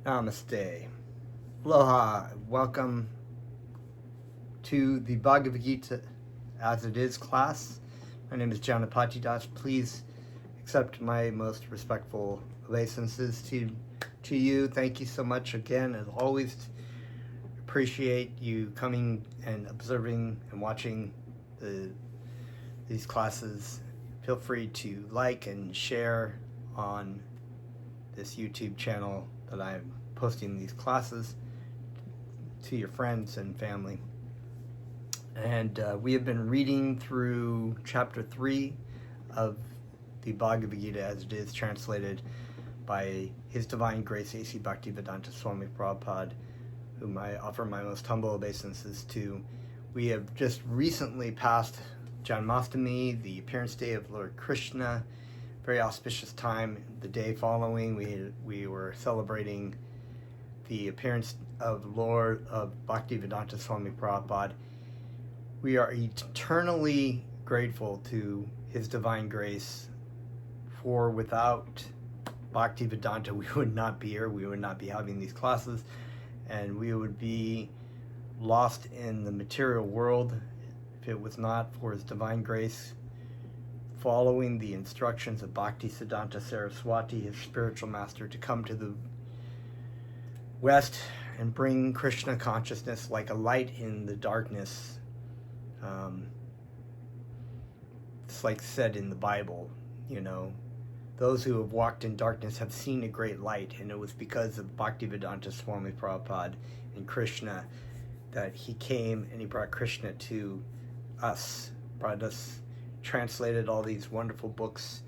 Namaste. Aloha. Welcome to the Bhagavad Gita as it is class. My name is Janapati Das. Please accept my most respectful obeisances to you. Thank you so much again, as always. Appreciate you coming and observing and watching these classes. Feel free to like and share on this YouTube channel that I'm posting these classes to your friends and family. And we have been reading through chapter 3 of the Bhagavad Gita as it is translated by His Divine Grace A.C. Bhaktivedanta Swami Prabhupada, whom I offer my most humble obeisances to. We have just recently passed Janmashtami, the appearance day of Lord Krishna. Very auspicious time. The day following, we were celebrating the appearance of Lord of Bhaktivedanta Swami Prabhupada. We are eternally grateful to His Divine Grace, for without Bhaktivedanta we would not be here, we would not be having these classes, and we would be lost in the material world if it was not for His Divine Grace following the instructions of Bhaktisiddhanta Saraswati, his spiritual master, to come to the West and bring Krishna consciousness like a light in the darkness. It's like said in the Bible, those who have walked in darkness have seen a great light, and it was because of Bhaktivedanta Swami Prabhupada and Krishna that he came and he brought Krishna to us, translated all these wonderful books,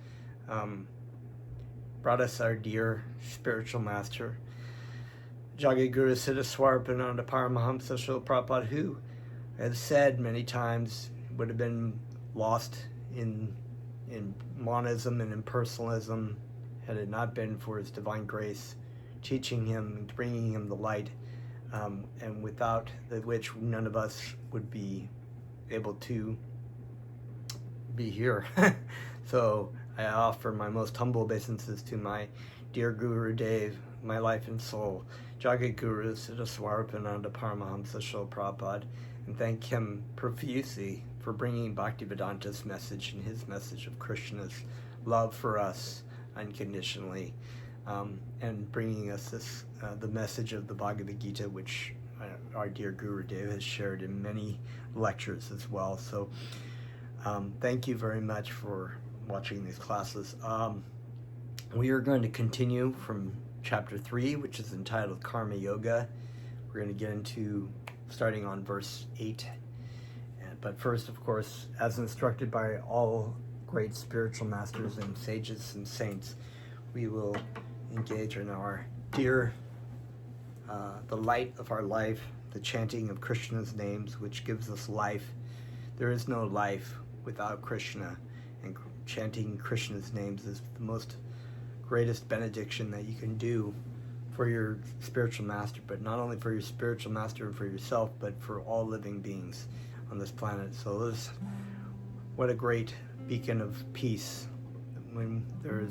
brought us our dear spiritual master, Jagaguru Siddha Swarupananda Paramahamsa Srila Prabhupada, who has said many times would have been lost in monism and impersonalism had it not been for His Divine Grace teaching him and bringing him the light, and without which none of us would be able to be here. So I offer my most humble obeisances to my dear Guru Dev, my life and soul, Jagaguru Siddha Swarupananda Paramahamsa Srila Prabhupada, and thank him profusely for bringing Bhaktivedanta's message and his message of Krishna's love for us unconditionally, and bringing us this the message of the Bhagavad Gita, which our dear Guru Dev has shared in many lectures as well. So thank you very much for watching these classes. We are going to continue from chapter 3, which is entitled Karma Yoga. We're going to get into starting on verse 8. But first, of course, as instructed by all great spiritual masters and sages and saints, we will engage in our dear, the light of our life, the chanting of Krishna's names, which gives us life. There is no life without Krishna, and chanting Krishna's names is the most greatest benediction that you can do for your spiritual master, but not only for your spiritual master and for yourself, but for all living beings on this planet. So what a great beacon of peace. Where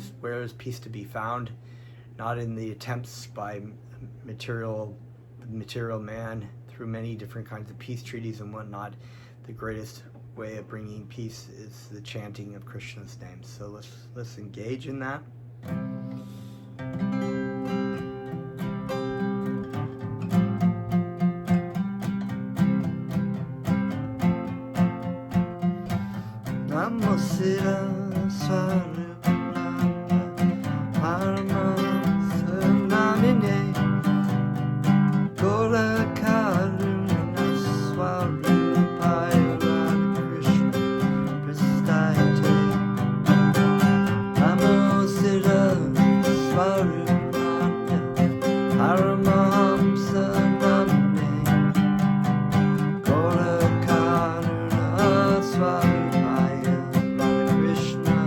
is peace to be found? Not in the attempts by material man through many different kinds of peace treaties and whatnot. The greatest way of bringing peace is the chanting of Krishna's name. So let's engage in that. Namo Siddha Swarupananda Paramahamsa Namine Gola Karuna Swarupaya Radha Krishna Prasthayate. Namo Siddha Swarupananda Paramahamsa Namine Gola Karuna Swarupaya Radha Krishna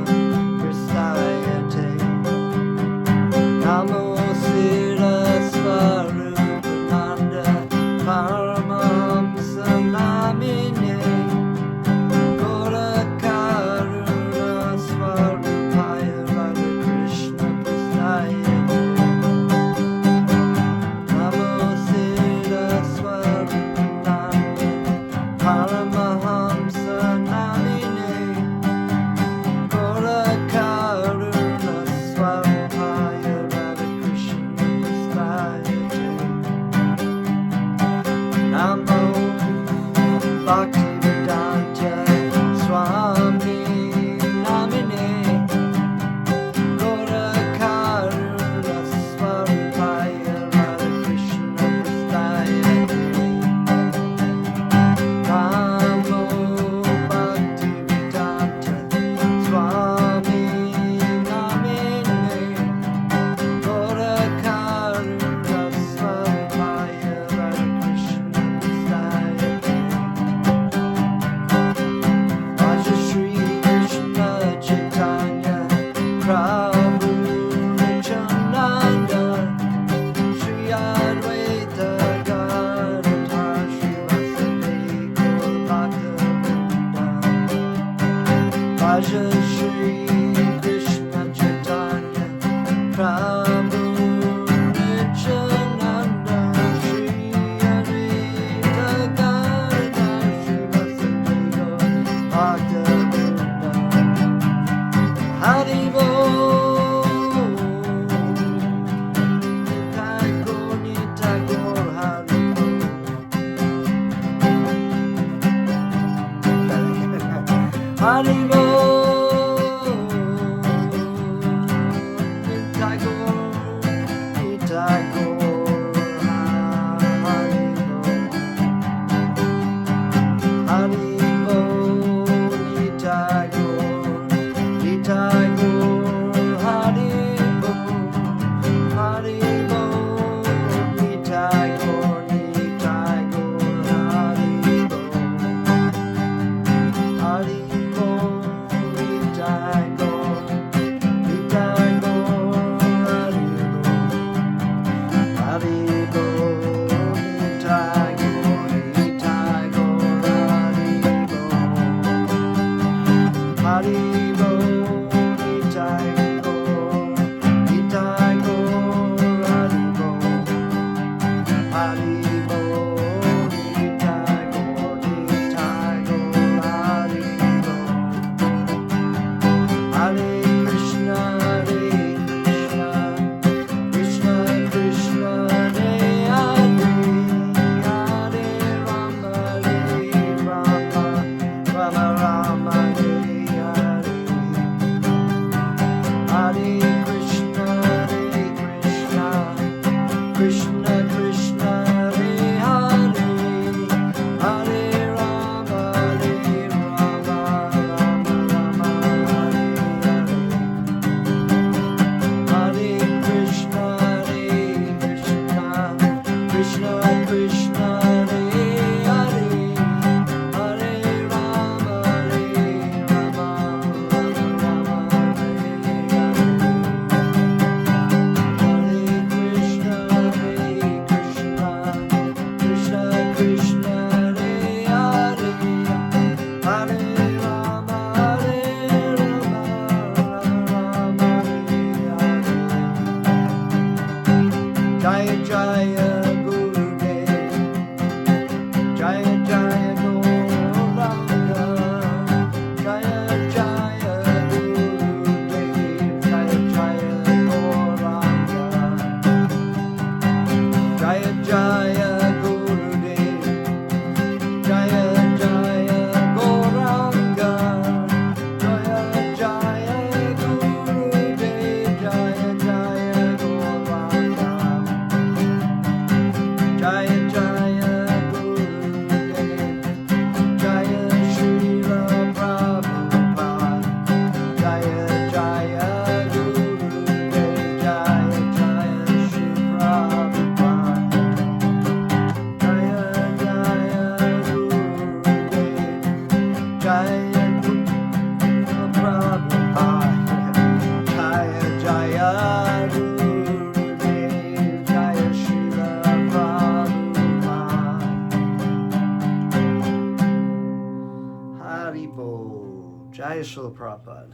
Jai Srila Prabhupada.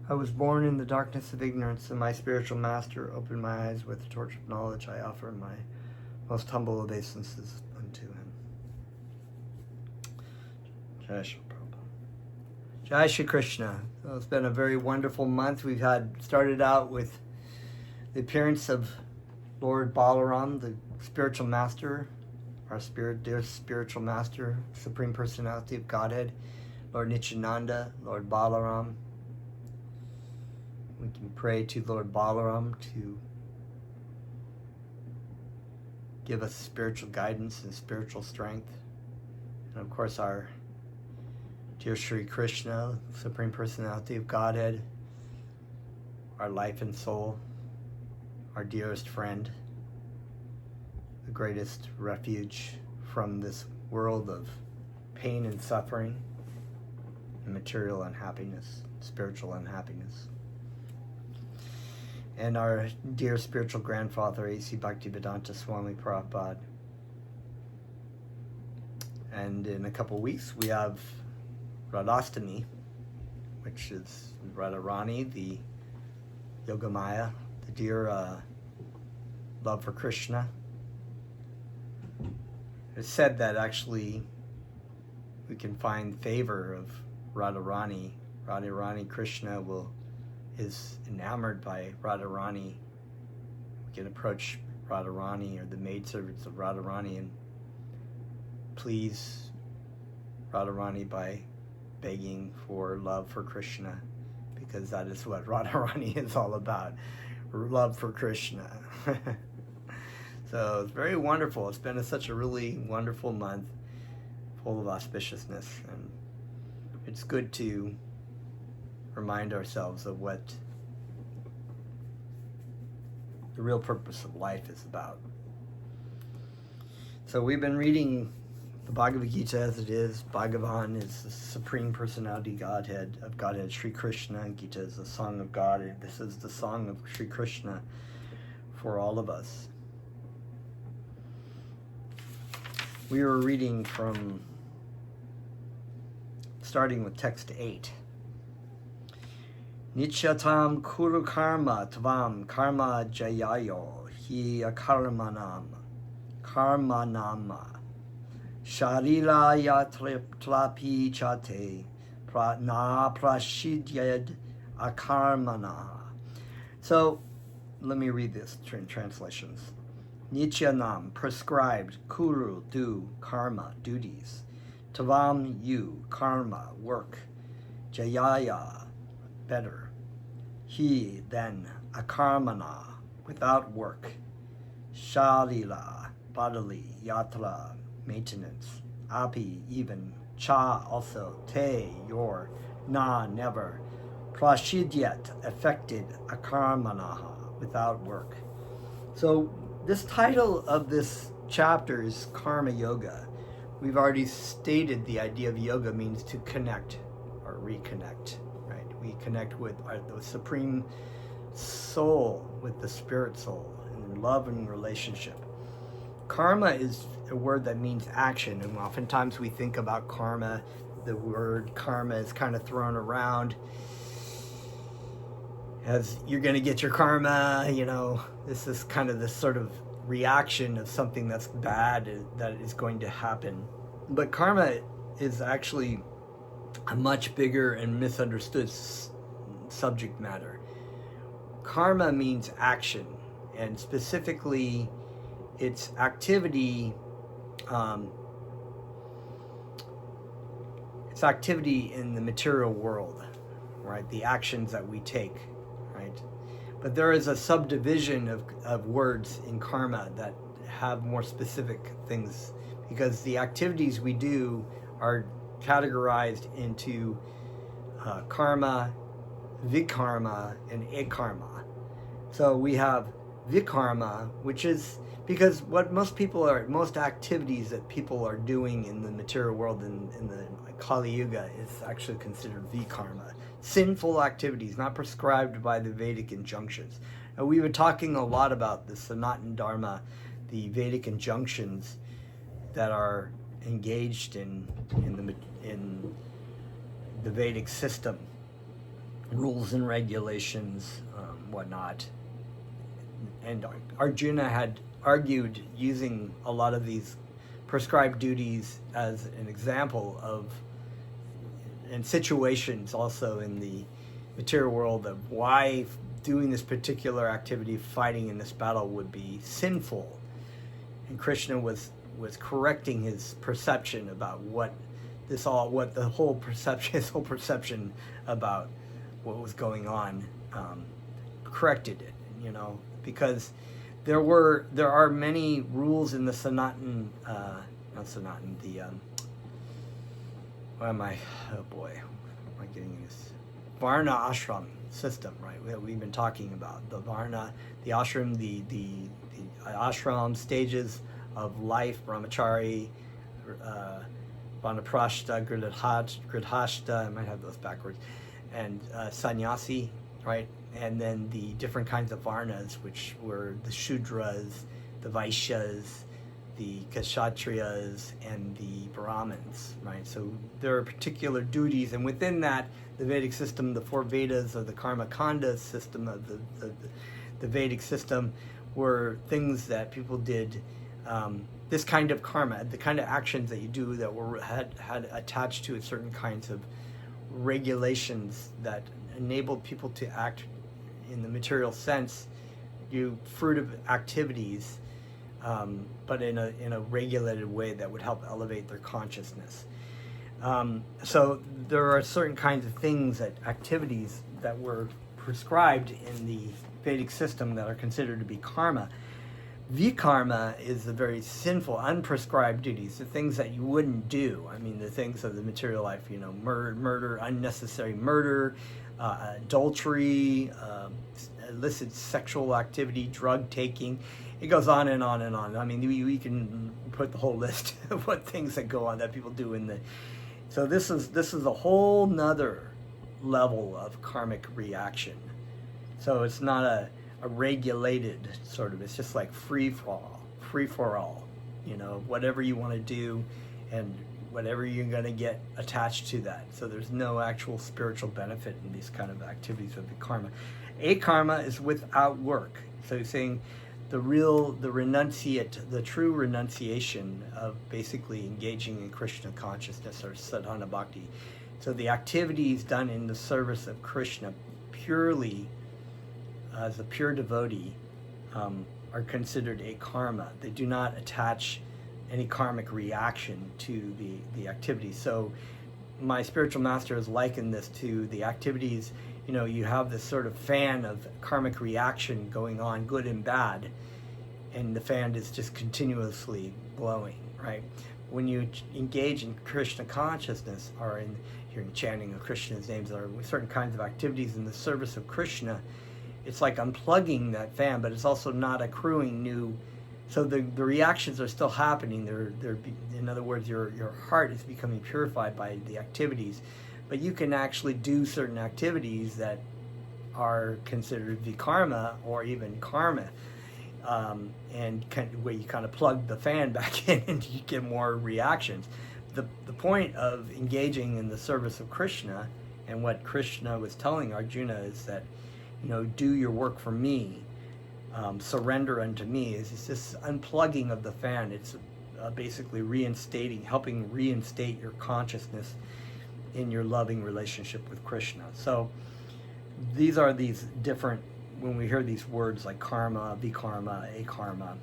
I was born in the darkness of ignorance, and my spiritual master opened my eyes with the torch of knowledge. I offer my most humble obeisances unto him. Jai Srila Prabhupada. Jai Shri Krishna. So it's been a very wonderful month. We've started out with the appearance of Lord Balaram, the spiritual master, our dear spiritual master, Supreme Personality of Godhead, Lord Nityananda, Lord Balaram. We can pray to Lord Balaram to give us spiritual guidance and spiritual strength. And of course our dear Sri Krishna, Supreme Personality of Godhead, our life and soul, our dearest friend, the greatest refuge from this world of pain and suffering and material unhappiness, spiritual unhappiness. And our dear spiritual grandfather, A.C. Bhaktivedanta Swami Prabhupada. And in a couple weeks we have Radhastami, which is Radharani, the Yogamaya, the dear love for Krishna. It's said that actually we can find favor of Radharani. Radharani, Krishna is enamored by Radharani. We can approach Radharani or the maidservants of Radharani and please Radharani by begging for love for Krishna, because that is what Radharani is all about, love for Krishna. So it's very wonderful. It's been such a really wonderful month, full of auspiciousness, and it's good to remind ourselves of what the real purpose of life is about. So we've been reading the Bhagavad Gita as it is. Bhagavan is the Supreme Personality Godhead of Godhead, Sri Krishna. Gita is the song of God, and this is the song of Sri Krishna for all of us. We were reading from, starting with text 8. Nityatam kuru karma tvam karma jayayo hi akarmanam karmanama sharila yatlapi chate na prashidyad akarmana. So let me read this in translations. Nityanam, prescribed, kuru, do, karma, duties, tavam, you, karma, work, jayaya, better, he, then, akarmana, without work, shalila, bodily, yatra, maintenance, api, even, cha, also, te, your, na, never, prashidyat, affected, akarmanaha, without work. So this title of this chapter is Karma Yoga. We've already stated the idea of yoga means to connect or reconnect, right? We connect with the Supreme Soul, with the Spirit Soul, in love and relationship. Karma is a word that means action, and oftentimes we think about karma, the word karma is kind of thrown around as you're going to get your karma, this is kind of this sort of reaction of something that's bad that is going to happen. But karma is actually a much bigger and misunderstood subject matter. Karma means action, and specifically it's activity. It's activity in the material world, right? The actions that we take. Right? But there is a subdivision of words in karma that have more specific things, because the activities we do are categorized into karma, vikarma, and akarma. So we have vikarma, which is because what most activities that people are doing in the material world in the Kali Yuga is actually considered vikarma. Sinful activities, not prescribed by the Vedic injunctions. And we've been talking a lot about the Sanatana Dharma, the Vedic injunctions that are engaged in the Vedic system, rules and regulations, whatnot. And Arjuna had argued using a lot of these prescribed duties as an example of, and situations also in the material world, of why doing this particular activity, fighting in this battle, would be sinful. And Krishna was correcting his perception about his whole perception about what was going on, corrected it, because there are many rules in the Varna ashram system, right? We've been talking about the Varna, the ashram, the ashram stages of life: brahmachari, vanaprashta, gridhashta, I might have those backwards, and sannyasi, right? And then the different kinds of varnas, which were the shudras, the vaishyas, the kshatriyas, and the brahmins, right? So there are particular duties, and within that, the Vedic system, the four Vedas, or the Karma Kanda system of the Vedic system, were things that people did. This kind of karma, the kind of actions that you do that had attached to it certain kinds of regulations that enabled people to act in the material sense, do fruitive activities, but in a regulated way that would help elevate their consciousness. So there are certain kinds of things, activities that were prescribed in the Vedic system that are considered to be karma. Vikarma is the very sinful, unprescribed duties, the things that you wouldn't do. I mean, the things of the material life, murder, unnecessary murder, adultery, illicit sexual activity, drug taking. It goes on and on and on. I mean, we can put the whole list of what things that go on that people do in the. So this is a whole nother level of karmic reaction. So it's not a regulated sort of. It's just like free for all. Whatever you want to do, and whatever you're going to get attached to that. So there's no actual spiritual benefit in these kind of activities of the karma. A karma is without work. So he's saying the true renunciation of basically engaging in Krishna consciousness or sadhana bhakti. So the activities done in the service of Krishna purely as a pure devotee are considered a karma. They do not attach any karmic reaction to the activities. So my spiritual master has likened this to the activities. You have this sort of fan of karmic reaction going on, good and bad, and the fan is just continuously blowing, right? When you engage in Krishna consciousness, or you're chanting of Krishna's names, or certain kinds of activities in the service of Krishna, it's like unplugging that fan, but it's also not accruing new. So the reactions are still happening. They're in other words, your heart is becoming purified by the activities, but you can actually do certain activities that are considered vikarma or even karma, where you kind of plug the fan back in and you get more reactions. The point of engaging in the service of Krishna, and what Krishna was telling Arjuna, is that do your work for me. Surrender unto me. It's this unplugging of the fan. It's basically helping reinstate your consciousness in your loving relationship with Krishna. So these are these different, when we hear these words like karma, vikarma, akarma.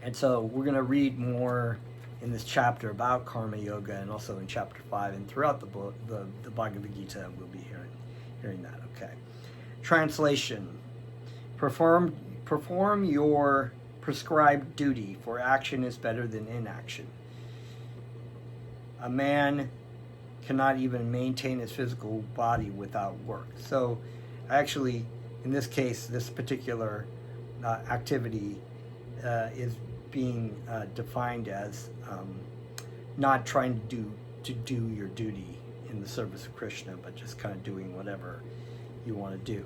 And so we're going to read more in this chapter about karma yoga, and also in chapter 5 and throughout the book, the Bhagavad Gita, we'll be hearing that. Okay. Translation. Perform your prescribed duty, for action is better than inaction. A man cannot even maintain his physical body without work. So actually, in this case, this particular activity is being defined as not trying to do your duty in the service of Krishna, but just kind of doing whatever you want to do.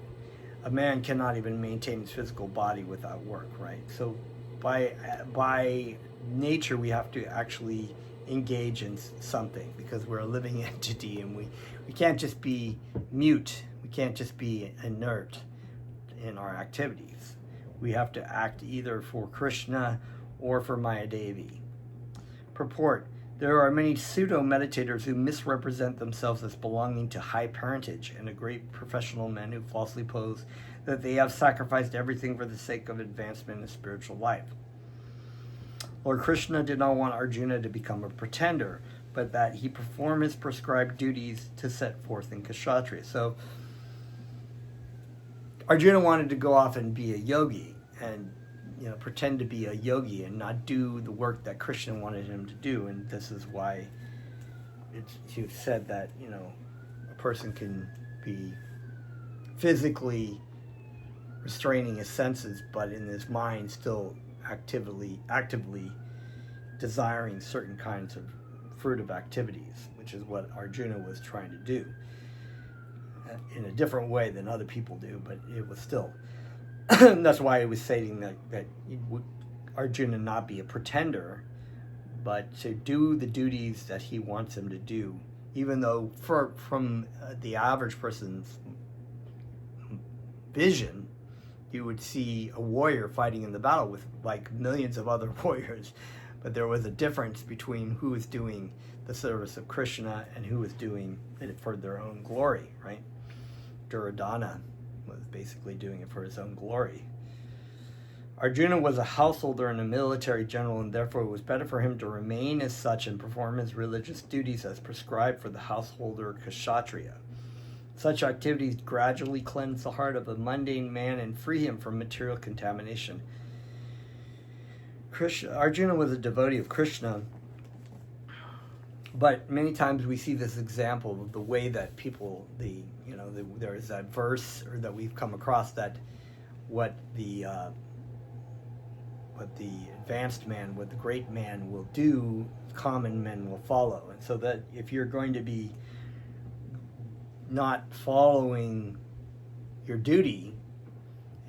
A man cannot even maintain his physical body without work, right? So by nature, we have to actually engage in something, because we're a living entity, and we can't just be mute. We can't just be inert in our activities. We have to act either for Krishna or for Maya Devi. Purport. There are many pseudo-meditators who misrepresent themselves as belonging to high parentage, and a great professional men who falsely pose that they have sacrificed everything for the sake of advancement in spiritual life. Lord Krishna did not want Arjuna to become a pretender, but that he perform his prescribed duties to set forth in Kshatriya. So Arjuna wanted to go off and be a yogi, and pretend to be a yogi and not do the work that Krishna wanted him to do. And this is why he said that a person can be physically restraining his senses, but in his mind still actively desiring certain kinds of fruitive activities, which is what Arjuna was trying to do in a different way than other people do, but it was still. That's why he was stating that Arjuna not be a pretender, but to do the duties that he wants him to do, even though from the average person's vision, you would see a warrior fighting in the battle with like millions of other warriors, but there was a difference between who was doing the service of Krishna and who was doing it for their own glory, right? Duryodhana was basically doing it for his own glory. Arjuna was a householder and a military general, and therefore it was better for him to remain as such and perform his religious duties as prescribed for the householder Kshatriya. Such activities gradually cleanse the heart of a mundane man and free him from material contamination. Arjuna was a devotee of Krishna, but many times we see this example of the way that people, there is that verse or that we've come across that what the advanced man, what the great man will do, common men will follow. And so that if you're going to be not following your duty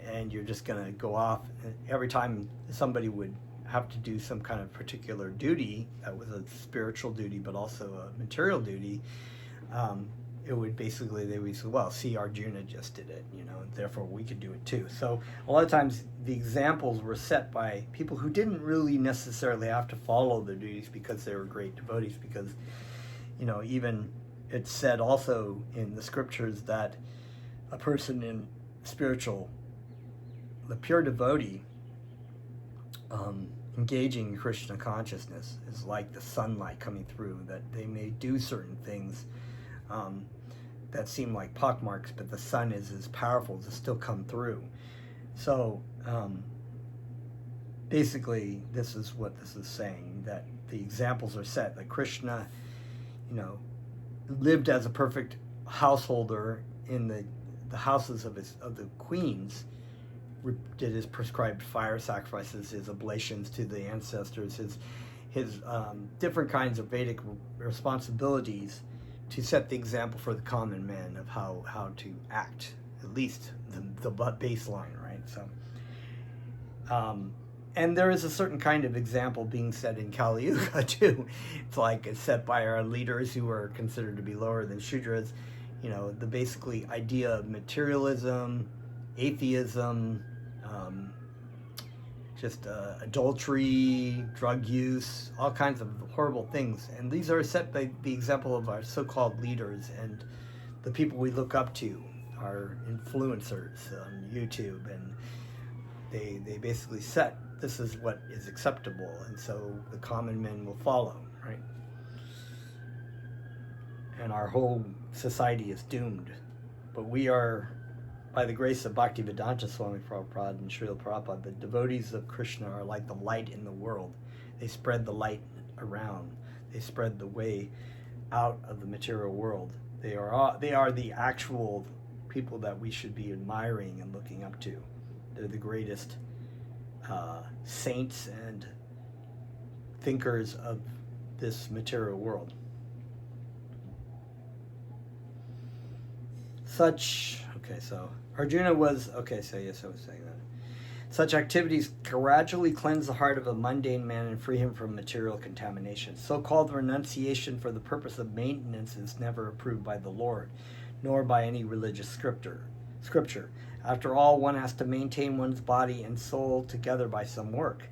and you're just going to go off every time somebody would have to do some kind of particular duty that was a spiritual duty but also a material duty, it would basically, they would say, well, see, Arjuna just did it, therefore we could do it too. So a lot of times the examples were set by people who didn't really necessarily have to follow their duties because they were great devotees, because even it's said also in the scriptures that a person in the pure devotee, engaging in Krishna consciousness is like the sunlight coming through, that they may do certain things that seem like pockmarks, but the sun is as powerful to still come through. So basically this is what this is saying, that the examples are set, that Krishna lived as a perfect householder in the houses of the queens, did his prescribed fire sacrifices, his oblations to the ancestors, his different kinds of Vedic responsibilities to set the example for the common man of how to act, at least the baseline, right? So, and there is a certain kind of example being set in Kali Yuga too. It's set by our leaders who are considered to be lower than Shudras. The basically idea of materialism, atheism, adultery, drug use, all kinds of horrible things. And these are set by the example of our so-called leaders and the people we look up to, our influencers on YouTube. And they basically set, this is what is acceptable, and so the common men will follow, right? And our whole society is doomed. But we are, by the grace of Bhaktivedanta Swami Prabhupada and Srila Prabhupada, the devotees of Krishna are like the light in the world. They spread the light around. They spread the way out of the material world. They are the actual people that we should be admiring and looking up to. They're the greatest saints and thinkers of this material world. Arjuna was, I was saying that. Such activities gradually cleanse the heart of a mundane man and free him from material contamination. So-called renunciation for the purpose of maintenance is never approved by the Lord, nor by any religious scripture. After all, one has to maintain one's body and soul together by some work.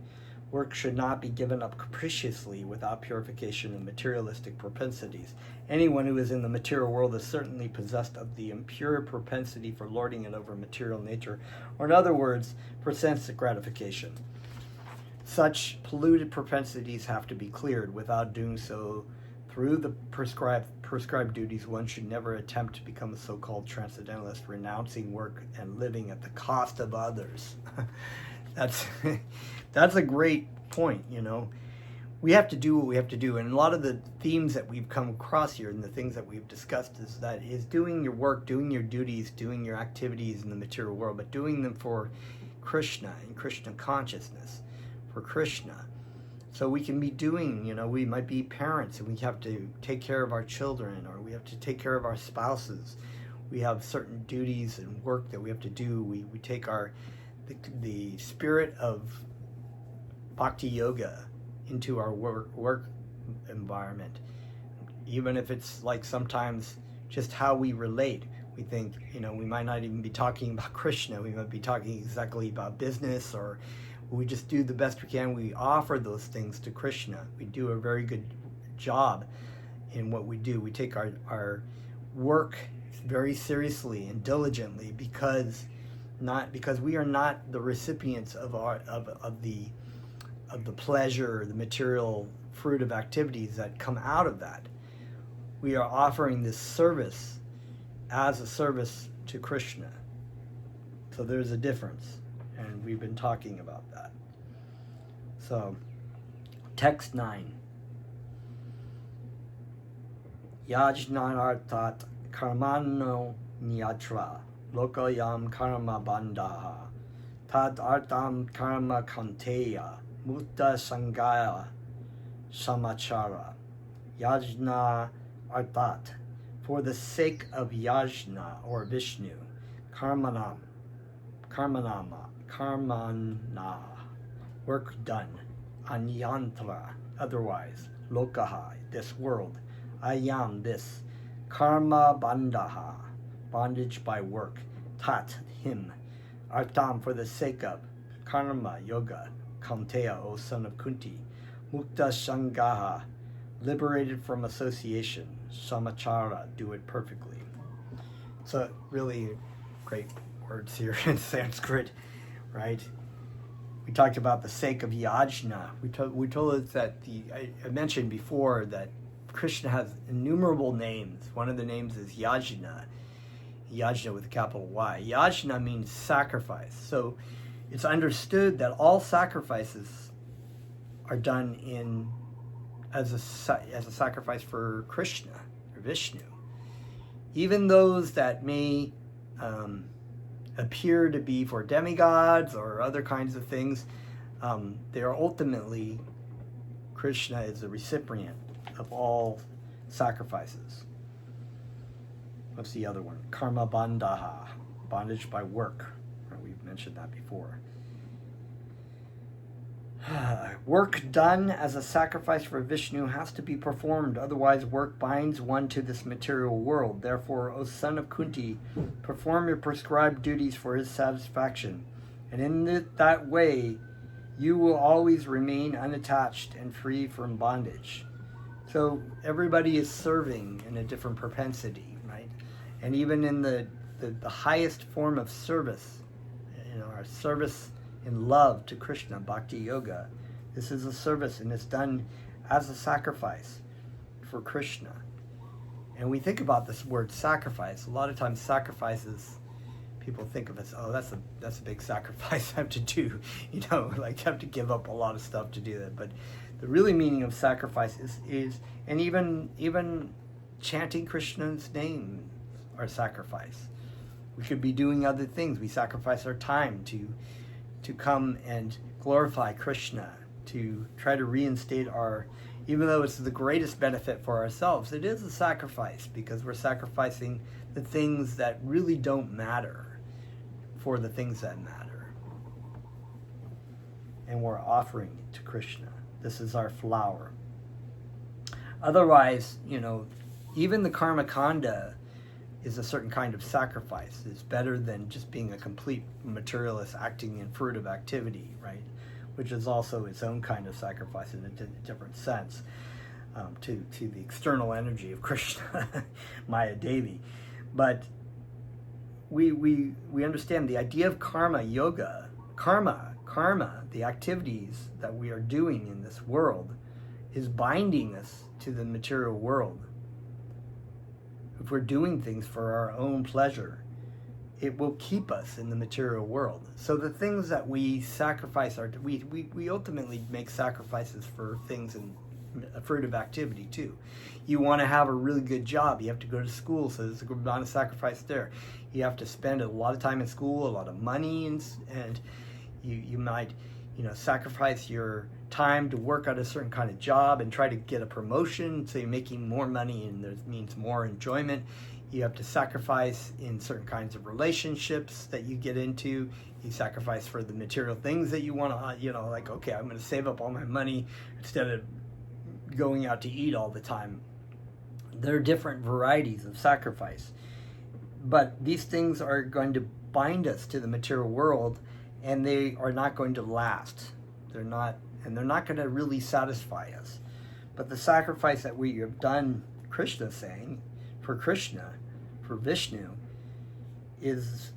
Work should not be given up capriciously without purification of materialistic propensities. Anyone who is in the material world is certainly possessed of the impure propensity for lording it over material nature, or in other words, for sense gratification. Such polluted propensities have to be cleared. Without doing so through the prescribed duties, one should never attempt to become a so-called transcendentalist, renouncing work and living at the cost of others. That's a great point, We have to do what we have to do. And a lot of the themes that we've come across here and the things that we've discussed is doing your work, doing your duties, doing your activities in the material world, but doing them for Krishna and Krishna consciousness, for Krishna. So we can be doing, we might be parents and we have to take care of our children, or we have to take care of our spouses. We have certain duties and work that we have to do. We take the spirit of bhakti yoga into our work environment, even if it's like sometimes just how we relate. We think, we might not even be talking about Krishna. We might be talking exactly about business, or we just do the best we can. We offer those things to Krishna. We do a very good job in what we do. We take our work very seriously and diligently because we are not the recipients of the pleasure, the material fruit of activities that come out of that. We are offering this service as a service to Krishna. So there's a difference, and we've been talking about that. So, text 9. Yajnanartat karmano nyatra lokayam karma bandhaha tad artam karma kanteya mutta sangaya samachara. Yajna artat, for the sake of Yajna or Vishnu, karmana, work done, anyantra, otherwise, lokaha, this world, ayam, this, karma bandhaha, bondage by work, tat, him, artam, for the sake of, karma, yoga, kanteya, O son of Kunti, mukta shangaha, liberated from association, samachara, do it perfectly. So really great words here in Sanskrit, right? We talked about the sake of yajna. We told us that I mentioned before that Krishna has innumerable names. One of the names is Yajna with a capital Y. Yajna means sacrifice. So it's understood that all sacrifices are done as a sacrifice for Krishna or Vishnu. Even those that may appear to be for demigods or other kinds of things, they are ultimately, Krishna is the recipient of all sacrifices. What's the other one? Karma bandhaha, bondage by work. We've mentioned that before. Work done as a sacrifice for Vishnu has to be performed, otherwise work binds one to this material world. Therefore, O son of Kunti, perform your prescribed duties for his satisfaction, and in that way you will always remain unattached and free from bondage. So everybody is serving in a different propensity, right? And even in the highest form of service, our service in love to Krishna, Bhakti Yoga, this is a service, and it's done as a sacrifice for Krishna. And we think about this word sacrifice. A lot of times sacrifices, people think of as, oh, that's a big sacrifice I have to do, like I have to give up a lot of stuff to do that. But the really meaning of sacrifice is and even chanting Krishna's name are sacrifice. We could be doing other things. We sacrifice our time to come and glorify Krishna, to try to reinstate even though it's the greatest benefit for ourselves, it is a sacrifice because we're sacrificing the things that really don't matter for the things that matter. And we're offering it to Krishna. This is our flower. Otherwise, even the karma kanda is a certain kind of sacrifice. It's better than just being a complete materialist acting in fruitive activity, right? Which is also its own kind of sacrifice in a different sense to the external energy of Krishna, Maya Devi. But we understand the idea of karma yoga, karma, the activities that we are doing in this world is binding us to the material world. If we're doing things for our own pleasure, it will keep us in the material world. So the things that we sacrifice, we ultimately make sacrifices for things in a fruitive activity too. You want to have a really good job, you have to go to school, so there's a good amount of sacrifice there. You have to spend a lot of time in school, a lot of money, and you might sacrifice your time to work at a certain kind of job and try to get a promotion, so you're making more money and that means more enjoyment. You have to sacrifice in certain kinds of relationships that you get into. You sacrifice for the material things that you want to, like, okay, I'm going to save up all my money instead of going out to eat all the time. There are different varieties of sacrifice, but these things are going to bind us to the material world, and they are not going to last. They're not going to really satisfy us. But the sacrifice that we have done, Krishna saying, for Krishna, for Vishnu, is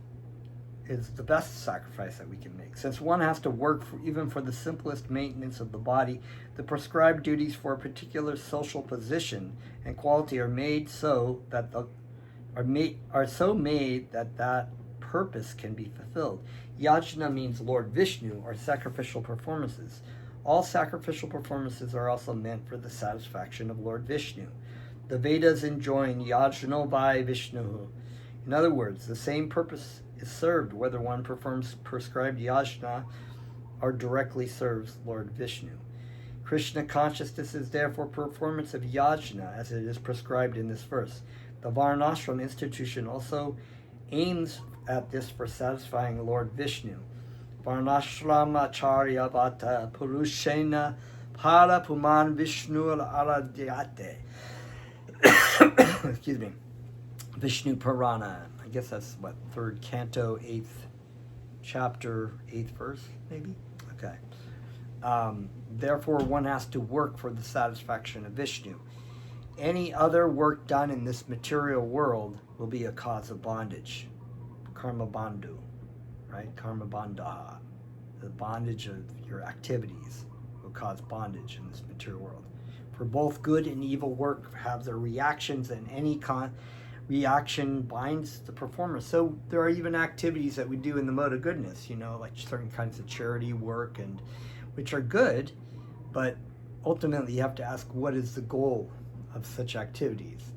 the best sacrifice that we can make. Since one has to work even for the simplest maintenance of the body, the prescribed duties for a particular social position and quality are made so that the are so made that that purpose can be fulfilled. Yajna means Lord Vishnu, or sacrificial performances. All sacrificial performances are also meant for the satisfaction of Lord Vishnu. The Vedas enjoin yajno vai Vishnu. In other words, the same purpose is served whether one performs prescribed yajna or directly serves Lord Vishnu. Krishna consciousness is therefore performance of yajna as it is prescribed in this verse. The Varnashram institution also aims at this for satisfying Lord Vishnu. Varnashrama vata purushena para puman Vishnu aradhyate. Excuse me. Vishnu Purana. I guess that's what, 3rd canto, 8th chapter, 8th verse, maybe? Okay. Therefore, one has to work for the satisfaction of Vishnu. Any other work done in this material world will be a cause of bondage. Karma bandhu, right? Karma bandha. The bondage of your activities will cause bondage in this material world. For both good and evil work have their reactions, and any reaction binds the performer. So there are even activities that we do in the mode of goodness, like certain kinds of charity work, and which are good, but ultimately you have to ask, what is the goal of such activities?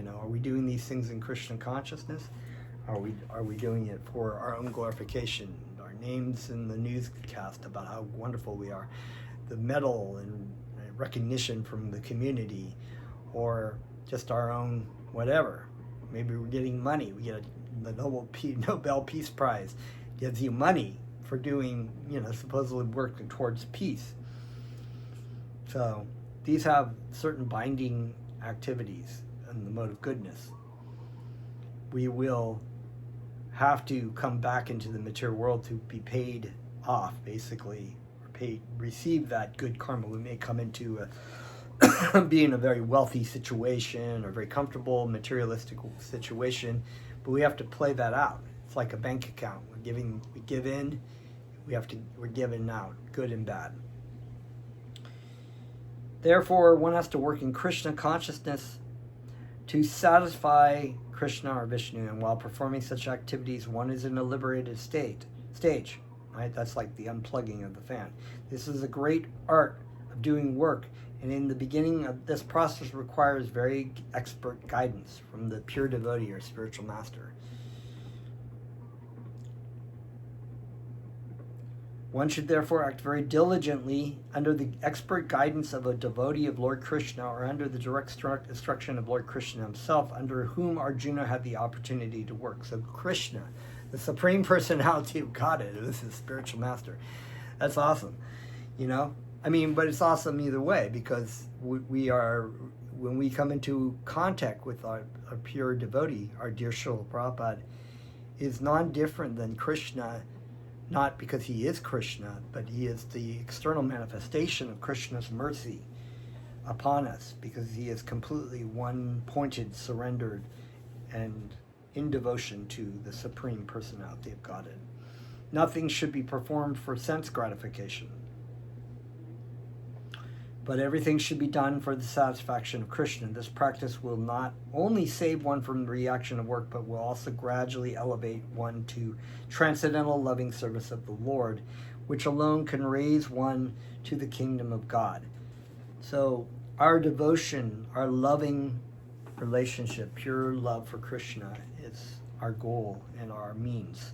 Are we doing these things in Krishna consciousness? Are we doing it for our own glorification? Our names in the newscast about how wonderful we are, the medal and recognition from the community, or just our own whatever. Maybe we're getting money. We get the Nobel Peace Prize. Gives you money for doing, supposedly working towards peace. So these have certain binding activities in the mode of goodness. We will have to come back into the material world to be paid off, basically, or receive that good karma. We may come into be in a very wealthy situation or very comfortable materialistic situation, but we have to play that out. It's like a bank account. We give in, we're giving out, good and bad. Therefore, one has to work in Krishna consciousness to satisfy Krishna or Vishnu, and while performing such activities, one is in a liberated stage, right? That's like the unplugging of the fan. This is a great art of doing work, and in the beginning of this process requires very expert guidance from the pure devotee or spiritual master. One should therefore act very diligently under the expert guidance of a devotee of Lord Krishna, or under the direct instruction of Lord Krishna himself, under whom Arjuna had the opportunity to work. So Krishna, the Supreme Personality of Godhead, this is spiritual master. That's awesome, but it's awesome either way, because we are, when we come into contact with our pure devotee, our dear Srila Prabhupada, is non-different than Krishna. Not because he is Krishna, but he is the external manifestation of Krishna's mercy upon us, because he is completely one-pointed, surrendered, and in devotion to the Supreme Personality of Godhead. Nothing should be performed for sense gratification, but everything should be done for the satisfaction of Krishna. This practice will not only save one from the reaction of work, but will also gradually elevate one to transcendental loving service of the Lord, which alone can raise one to the kingdom of God. So our devotion, our loving relationship, pure love for Krishna is our goal and our means.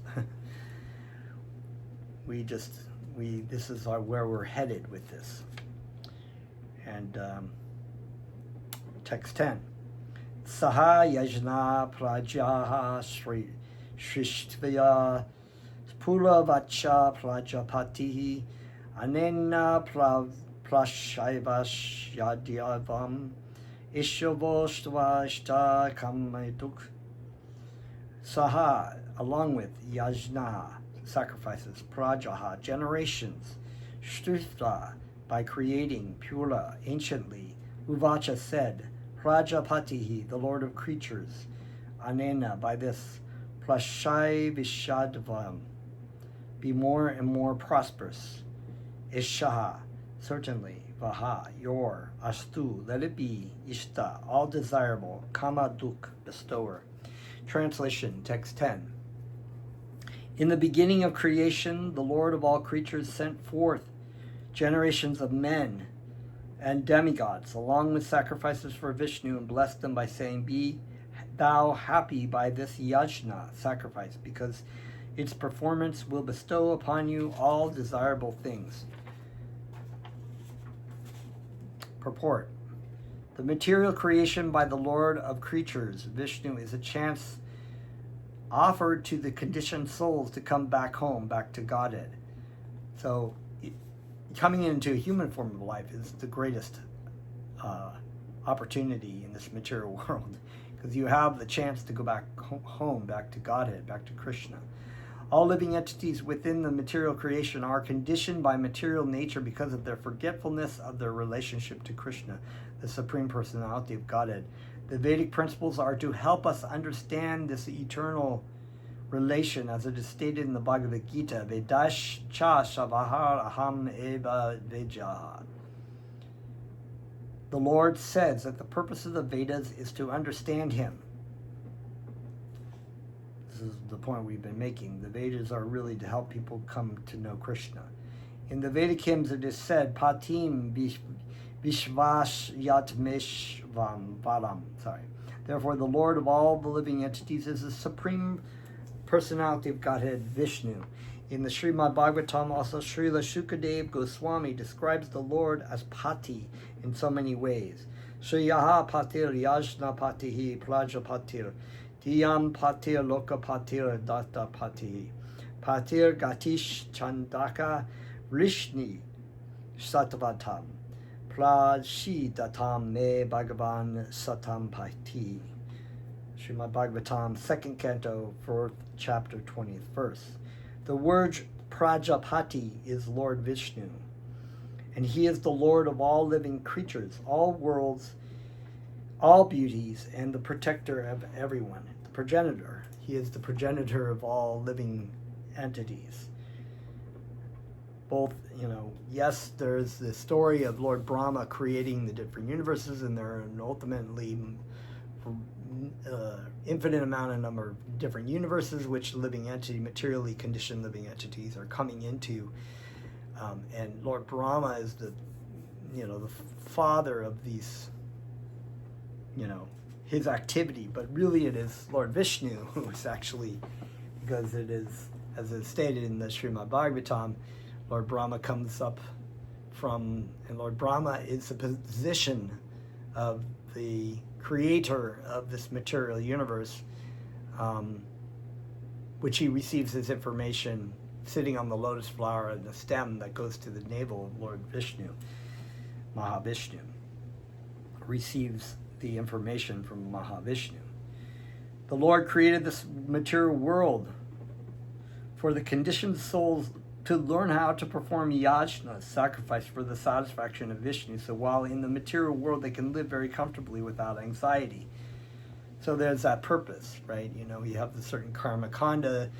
This is where we're headed with this. And text 10. Saha yajna prajaha shrishtvaya pura vacha prajapatihi anena prashaivash yadyavam ishavostvashta kamaduk. Saha, along with yajna, sacrifices, prajaha, generations, shriftva, by creating, pura, anciently, Uvacha said, Prajapatihi, the Lord of creatures, Anena, by this, Prashai Vishadvam, be more and more prosperous, Ishaha, certainly, Vaha, your, Astu, let it be, Ishta, all desirable, Kamaduk, bestower. Translation, text 10. In the beginning of creation, the Lord of all creatures sent forth generations of men and demigods, along with sacrifices for Vishnu, and blessed them by saying, "Be thou happy by this yajna," sacrifice, because its performance will bestow upon you all desirable things. Purport. The material creation by the Lord of creatures, Vishnu, is a chance offered to the conditioned souls to come back home, back to Godhead. So coming into a human form of life is the greatest opportunity in this material world, because you have the chance to go back home, back to Godhead, back to Krishna. All living entities within the material creation are conditioned by material nature because of their forgetfulness of their relationship to Krishna, the Supreme Personality of Godhead. The Vedic principles are to help us understand this eternal relation, as it is stated in the Bhagavad Gita, Vedash cha shavahar aham eva vejaha. The Lord says that the purpose of the Vedas is to understand Him. This is the point we've been making. The Vedas are really to help people come to know Krishna. In the Vedic hymns it is said, Patim Vishvash Yatmeshvam Varam. Therefore, the Lord of all the living entities is the Supreme Personality of Godhead, Vishnu. In the Srimad Bhagavatam, also Srila Shukadev Goswami describes the Lord as Pati in so many ways. Shriyaha Patir Yajna Patihi Prajapatir Diyam Patir Loka Patir Datta Patihi Patir Gatish Chandaka Rishni Satavatam Prashi Datam Me Bhagavan Satam Pati. Srimad Bhagavatam, 2nd Canto, 4th Chapter, 20th verse. The word Prajapati is Lord Vishnu, and he is the Lord of all living creatures, all worlds, all beauties, and the protector of everyone, the progenitor. He is the progenitor of all living entities. Both, yes, there's the story of Lord Brahma creating the different universes, and there are ultimately infinite amount of number of different universes which materially conditioned living entities are coming into, and Lord Brahma is the father of these, his activity, but really it is Lord Vishnu who is actually, because it is, as is stated in the Srimad Bhagavatam, Lord Brahma comes up from, and Lord Brahma is the position of the creator of this material universe, which he receives his information sitting on the lotus flower and the stem that goes to the navel of Lord Vishnu. Mahavishnu receives the information from Mahavishnu. The Lord created this material world for the conditioned souls to learn how to perform yajna, sacrifice, for the satisfaction of Vishnu. So while in the material world they can live very comfortably without anxiety. So there's that purpose, right? You have the certain karma kanda,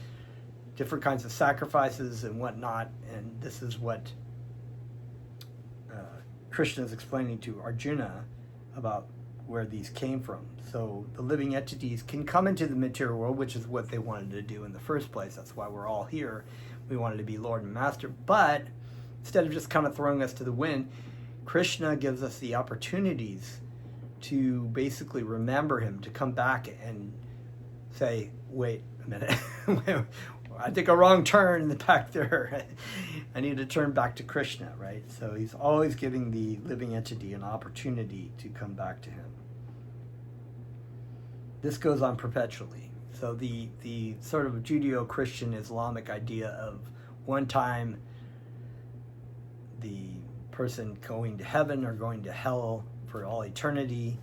different kinds of sacrifices and whatnot, and this is what Krishna is explaining to Arjuna about where these came from. So the living entities can come into the material world, which is what they wanted to do in the first place. That's why we're all here. We wanted to be Lord and Master. But instead of just kind of throwing us to the wind, Krishna gives us the opportunities to basically remember him, to come back and say, wait a minute, I took a wrong turn back there. I need to turn back to Krishna, right? So he's always giving the living entity an opportunity to come back to him. This goes on perpetually. So the sort of Judeo-Christian Islamic idea of one time the person going to heaven or going to hell for all eternity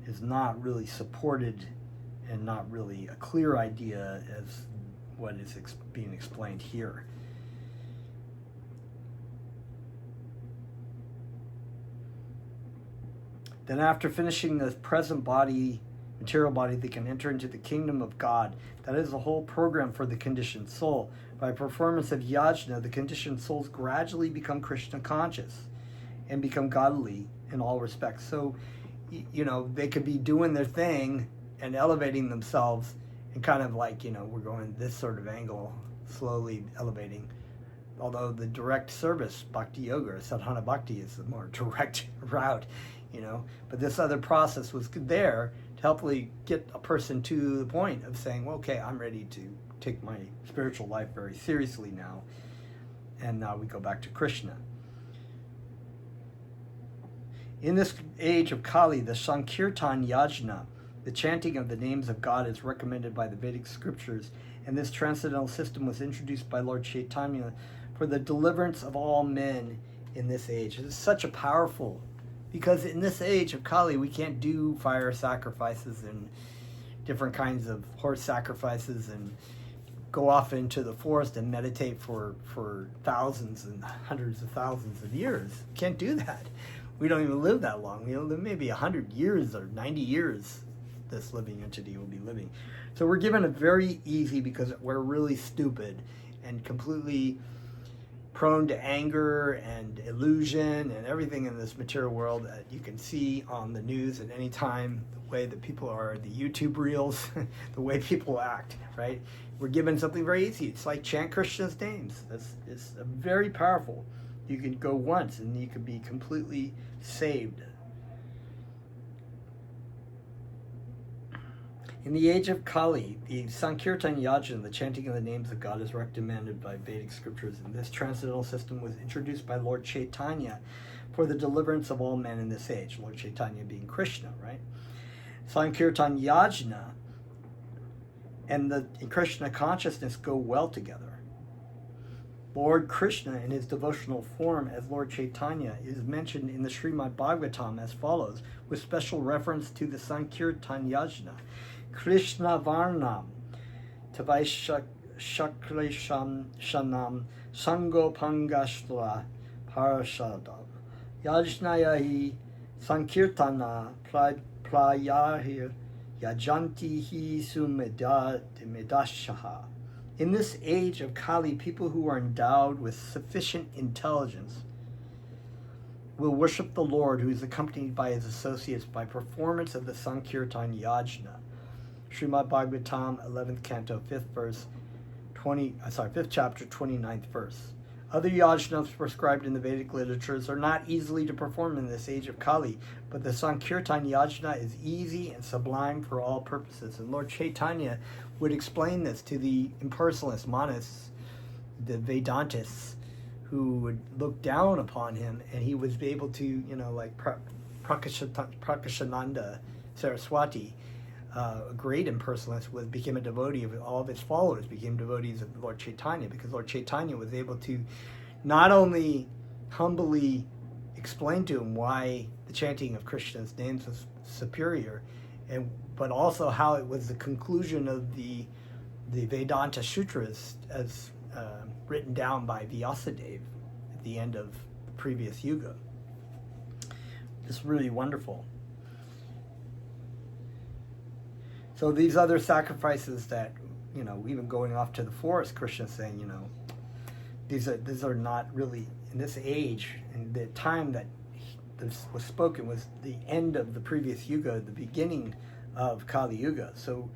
is not really supported and not really a clear idea as what is being explained here. Then after finishing the present body, material body, they can enter into the kingdom of God. That is the whole program for the conditioned soul. By performance of yajna, the conditioned souls gradually become Krishna conscious and become godly in all respects. So, they could be doing their thing and elevating themselves, and kind of like, we're going this sort of angle, slowly elevating. Although the direct service, Bhakti Yoga, or Sadhana Bhakti, is the more direct route, But this other process was there to helpfully get a person to the point of saying, well, okay, I'm ready to take my spiritual life very seriously now. And now we go back to Krishna. In this age of Kali, the Sankirtan Yajna, the chanting of the names of God, is recommended by the Vedic scriptures, and this transcendental system was introduced by Lord Chaitanya for the deliverance of all men in this age. It is such a powerful, because in this age of Kali, we can't do fire sacrifices and different kinds of horse sacrifices and go off into the forest and meditate for thousands and hundreds of thousands of years. Can't do that. We don't even live that long. We live maybe 100 years or 90 years this living entity will be living. So we're given a very easy, because we're really stupid and completely prone to anger and illusion and everything in this material world that you can see on the news at any time, the way that people are, the YouTube reels, the way people act, right? We're given something very easy. It's like chant Krishna's names. It's very powerful. You can go once and you can be completely saved. In the age of Kali, the Sankirtan Yajna, the chanting of the names of God, is recommended by Vedic scriptures, and this transcendental system was introduced by Lord Chaitanya for the deliverance of all men in this age. Lord Chaitanya being Krishna, right? Sankirtan Yajna and Krishna consciousness go well together. Lord Krishna in his devotional form as Lord Chaitanya is mentioned in the Srimad Bhagavatam as follows, with special reference to the Sankirtan Yajna. Krishna Varnam Tavai Shakrisham Shanam Sangopangashtra Parashadam Yajnayahi Sankirtana Prayahir Yajantihi Sumedashaha. In this age of Kali, people who are endowed with sufficient intelligence will worship the Lord, who is accompanied by his associates, by performance of the Sankirtan Yajna. Srimad Bhagavatam, 11th canto, 5th chapter, 29th verse. Other yajnas prescribed in the Vedic literatures are not easily to perform in this age of Kali, but the Sankirtan Yajna is easy and sublime for all purposes. And Lord Chaitanya would explain this to the impersonalist monists, the Vedantists, who would look down upon him, and he was able to, like Prakashananda Saraswati, a great impersonalist, became a devotee of all of his followers, became devotees of Lord Chaitanya, because Lord Chaitanya was able to not only humbly explain to him why the chanting of Krishna's names was superior, but also how it was the conclusion of the Vedanta Sutras as written down by Vyasadeva at the end of the previous yuga. It's really wonderful. So these other sacrifices that, even going off to the forest, Krishna saying, these are not really, in this age, and the time that this was spoken was the end of the previous yuga, the beginning of Kali Yuga. So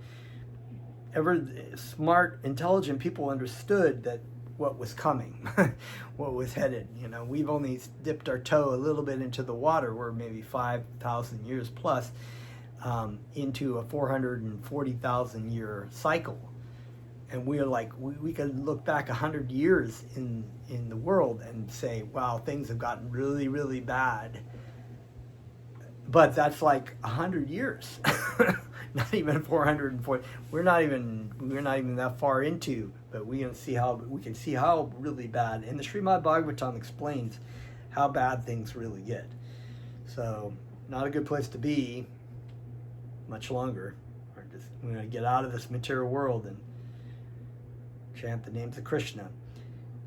smart, intelligent people understood that what was coming, what was headed. We've only dipped our toe a little bit into the water. We're maybe 5,000 years plus into a 440,000 year cycle, and we're like, we could look back 100 years in the world and say, wow, things have gotten really, really bad. But that's like 100 years, not even 440. We're not even that far into, but we can see how really bad. And the Srimad Bhagavatam explains how bad things really get. So not a good place to be much longer. We're going to get out of this material world and chant the names of Krishna.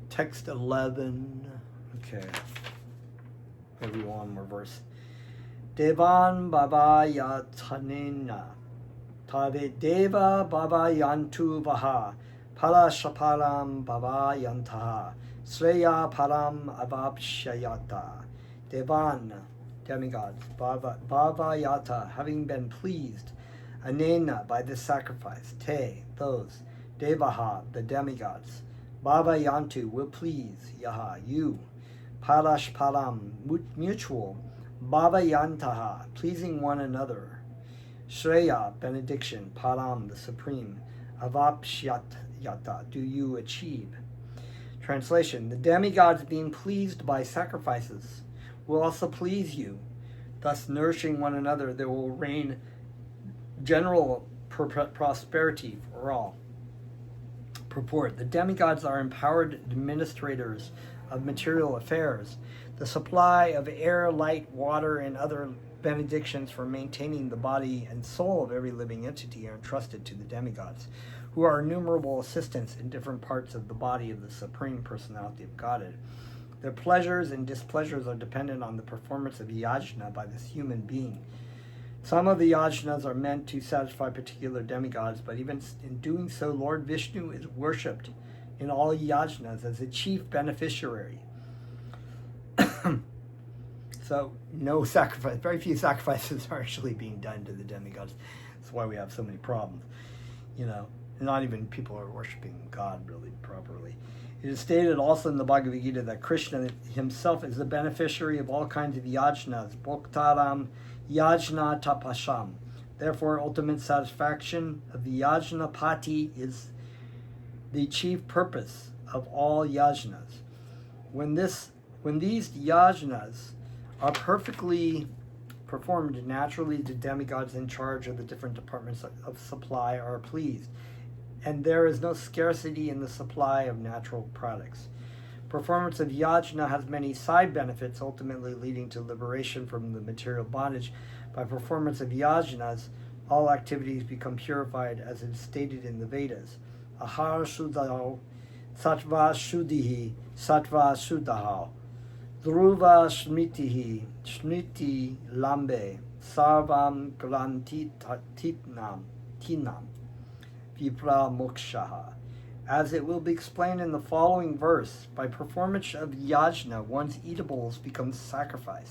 Text 11. Okay. Maybe one more verse. Devan Baba Yatanena Tave Deva Baba Yantu Vaha Pala Shaparam Baba Yantaha Sreya Param Avapshayata. Devan, demigods, Bhava Yata, having been pleased, Anena, by this sacrifice, te, those, devaha, the demigods, bhava yantu, will please, yaha, you, parash param, mutual, bhava yantaha, pleasing one another, shreya, benediction, param, the supreme, avapshyat yata, do you achieve. Translation, the demigods being pleased by sacrifices will also please you, thus nourishing one another. There will reign general prosperity for all. Purport, the demigods are empowered administrators of material affairs. The supply of air, light, water, and other benedictions for maintaining the body and soul of every living entity are entrusted to the demigods, who are innumerable assistants in different parts of the body of the Supreme Personality of Godhead. Their pleasures and displeasures are dependent on the performance of yajna by this human being. Some of the yajnas are meant to satisfy particular demigods, but even in doing so, Lord Vishnu is worshipped in all yajnas as the chief beneficiary. So no sacrifice, very few sacrifices are actually being done to the demigods. That's why we have so many problems. Not even people are worshiping God really properly. It is stated also in the Bhagavad Gita that Krishna himself is the beneficiary of all kinds of yajnas, bhoktaram, yajna tapasham. Therefore, ultimate satisfaction of the yajna pati is the chief purpose of all yajnas. When these yajnas are perfectly performed naturally, the demigods in charge of the different departments of supply are pleased, and there is no scarcity in the supply of natural products. Performance of yajna has many side benefits, ultimately leading to liberation from the material bondage. By performance of yajnas, all activities become purified, as it is stated in the Vedas. Ahara shuddhaho, sattva shuddhihi, sattva shuddhaho, dhruva smritihi, smriti lambe, sarvam grantitnam, tinam, vipra mokshaha. As it will be explained in the following verse, by performance of yajna, one's eatables become sanctified.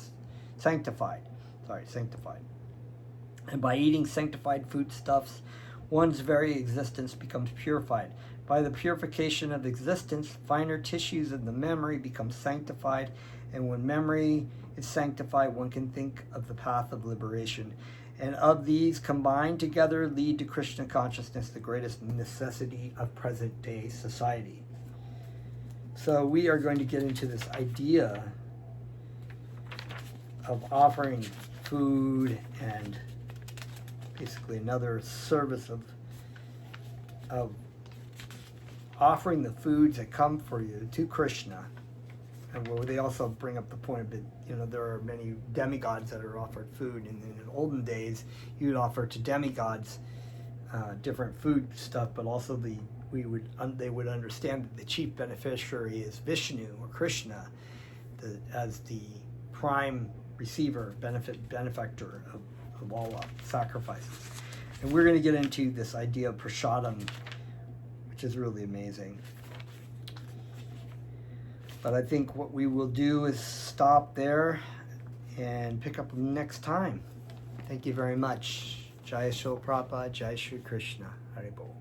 And by eating sanctified foodstuffs, one's very existence becomes purified. By the purification of existence, finer tissues of the memory become sanctified, and when memory is sanctified, one can think of the path of liberation. And of these combined together lead to Krishna consciousness, the greatest necessity of present-day society. So we are going to get into this idea of offering food and basically another service of offering the foods that come for you to Krishna. And where they also bring up the point that there are many demigods that are offered food, and in olden days you would offer to demigods different food stuff, but also they would understand that the chief beneficiary is Vishnu or Krishna as the prime receiver, benefactor of all sacrifices. And we're going to get into this idea of prasadam, which is really amazing. But I think what we will do is stop there and pick up next time. Thank you very much. Jai Shri Prabhupada, Jai Shri Krishna. Haribol.